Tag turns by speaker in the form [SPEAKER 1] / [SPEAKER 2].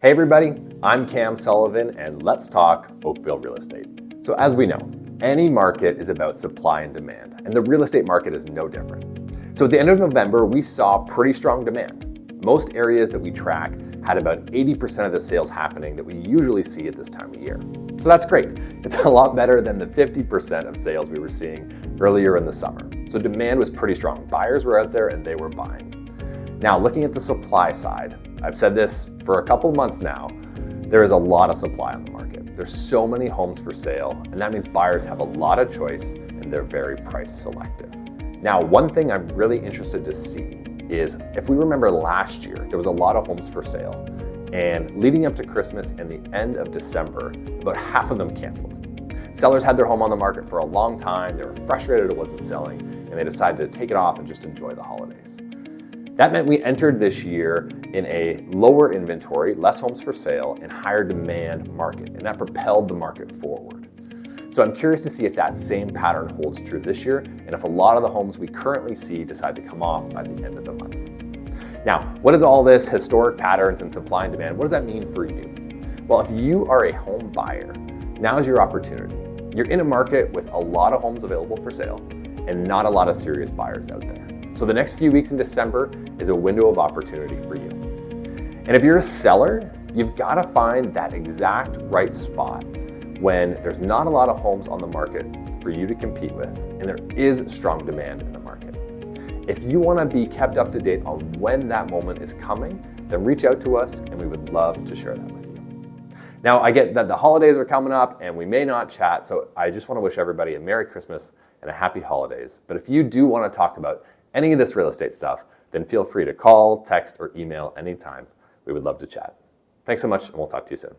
[SPEAKER 1] Hey everybody, I'm Cam Sullivan and let's talk Oakville real estate. So as we know, any market is about supply and demand, and the real estate market is no different. So at the end of November, we saw pretty strong demand. Most areas that we track had about 80% of the sales happening that we usually see at this time of year. So that's great. It's a lot better than the 50% of sales we were seeing earlier in the summer. So demand was pretty strong. Buyers were out there and they were buying. Now, looking at the supply side, I've said this for a couple months now, there is a lot of supply on the market. There's so many homes for sale, and that means buyers have a lot of choice and they're very price selective. Now, one thing I'm really interested to see is if we remember last year, there was a lot of homes for sale, and leading up to Christmas and the end of December, about half of them canceled. Sellers had their home on the market for a long time, they were frustrated it wasn't selling, and they decided to take it off and just enjoy the holidays. That meant we entered this year in a lower inventory, less homes for sale, and higher demand market, and that propelled the market forward. So I'm curious to see if that same pattern holds true this year, and if a lot of the homes we currently see decide to come off by the end of the month. Now, what is all this historic patterns and supply and demand? What does that mean for you? Well, if you are a home buyer, now is your opportunity. You're in a market with a lot of homes available for sale and not a lot of serious buyers out there. So the next few weeks in December is a window of opportunity for you. And if you're a seller, you've got to find that exact right spot when there's not a lot of homes on the market for you to compete with, and there is strong demand in the market. If you want to be kept up to date on when that moment is coming, then reach out to us and we would love to share that with you. Now, I get that the holidays are coming up and we may not chat, so I just want to wish everybody a Merry Christmas and a Happy Holidays. But if you do want to talk about any of this real estate stuff, then feel free to call, text, or email anytime. We would love to chat. Thanks so much, and we'll talk to you soon.